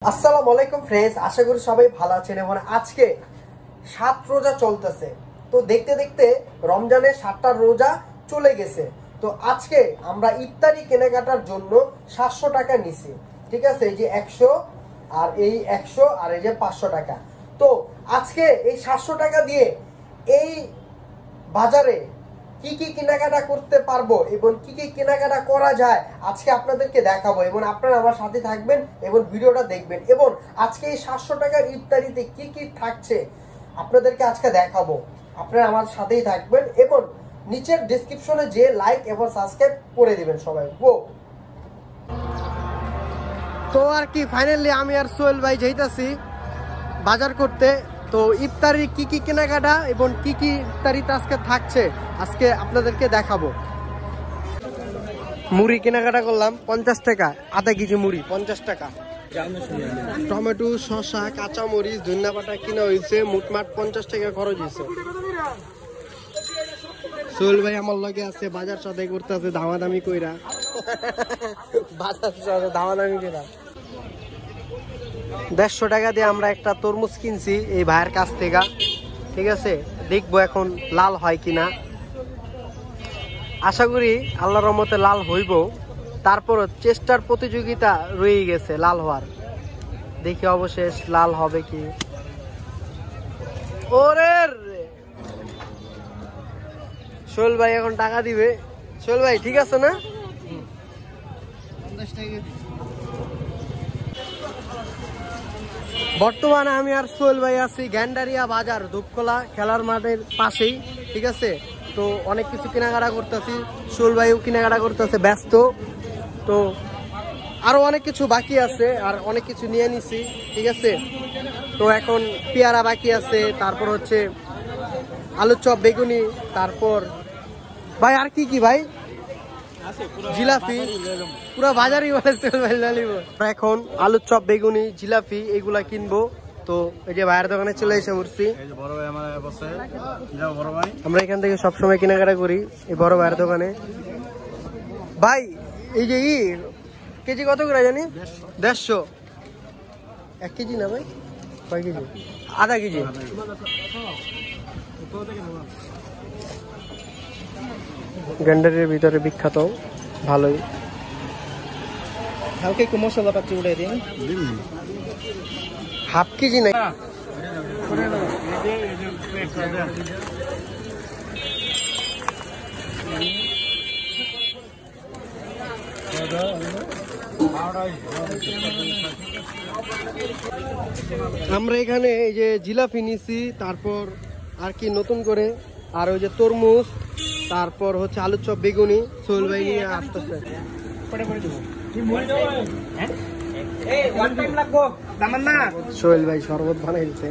আসসালামু আলাইকুম ফ্রেন্ডস, আশা করি সবাই ভালো আছেন। এবং আজকে 7 রোজা চলতেছে, তো দেখতে দেখতে রমজানের 7টা রোজা চলে গেছে। তো আজকে আমরা ইফতারি কেনাকাটার জন্য 700 টাকা নিছি, ঠিক আছে। এই যে 100 আর এই 100 আর এই যে 500 টাকা। তো আজকে এই 700 টাকা দিয়ে এই বাজারে কি কি কেনাকাটা করতে পারবো এবং কি কি কেনাকাটা করা যায় আজকে আপনাদেরকে দেখাবো, এবং আপনারা আমার সাথে থাকবেন এবং ভিডিওটা দেখবেন। এবং আজকে এই 700 টাকার ইফতারিতে কি কি থাকছে আপনাদেরকে আজকে দেখাবো, আপনারা আমার সাথেই থাকবেন এবং নিচের ডেসক্রিপশনে যে লাইক এবং সাবস্ক্রাইব করে দিবেন সবাই। তো আর কি ফাইনালি আমি আর সোহেল ভাই যাইতাছি বাজার করতে। তো ইফতারি কি কি কেনাকাটা এবং কি কি ইফতারিতে আজকে থাকছে আজকে আপনাদেরকে দেখাবো। মুড়ি কেনাকাটা করলাম 50 টাকা, আধা কেজি মুড়ি 50 টাকা। টমেটো, শসা, কাঁচা মরিচ, ধনিয়া পাতা কিনা হয়েছে, মোটমাট 50 টাকা খরচ হয়েছে। সোহেল ভাই আমার লগে আছে, বাজার সদাই করতে আছে দামাদামি কইরা। বাজার সদাই দামাদামি কইরা 150 টাকা দিয়ে আমরা একটা তরমুজ কিনছি এই ভাইয়ের কাছ থেকে, ঠিক আছে। দেখবো এখন লাল হয় কিনা, আশা করি আল্লাহর রহমতে লাল হইব। তারপর চেষ্টার প্রতিযোগিতা রয়ে গেছে লাল হওয়ার, দেখি অবশেষ লাল হবে কি। ওরে সোহেল ভাই এখন টাকা দিবে। সোহেল ভাই ঠিক আছে না? বর্তমানে আমি আর সোহেল ভাই আছি গ্যান্ডারিয়া বাজার, দুপকলা খেলার মাঠের পাশেই, ঠিক আছে। তো অনেক কিছু কেনাকাটা করতেছি, সোহেল ভাইও কেনাকাটা করতেছে, ব্যস্ত। তো আরো অনেক কিছু বাকি আছে, আর অনেক কিছু নিয়ে নিছি, ঠিক আছে। তো এখন পেয়ারা বাকি আছে, তারপর হচ্ছে আলুর চপ, বেগুনি, তারপর ভাই আর কি কি ভাই, জিলাপি, পুরো বাজারই বলে সোহেল ভাই লালিব। এখন আলুর চপ, বেগুনি, জিলাপি এগুলা কিনবো। তো এই যে ভাইয়ের দোকানে চলে এসে পড়ছি। আমরা এখান থেকে সবসময় কেনাকাটা করি এই বড় ভাইয়ের দোকানে। ভাই এই যে কেজি কত করে জানি? 150। 1 কেজি না ভাই, কয় কেজি? আধা কেজি। গ্যান্ডারের ভিতরে বিখ্যাত ভালোই। হালকা একটু মশলা পাতি উঠে দিন, হাফ কেজি নাই। আমরা এখানে এই যে জিলাপি নিছি, তারপর আর কি নতুন করে, আর ওই যে তরমুজ, তারপর হচ্ছে আলুর চপ, বেগুনি সোহেল ভাই নিয়ে আসতেছে। সোহেল ভাই শরবত বানাইছে।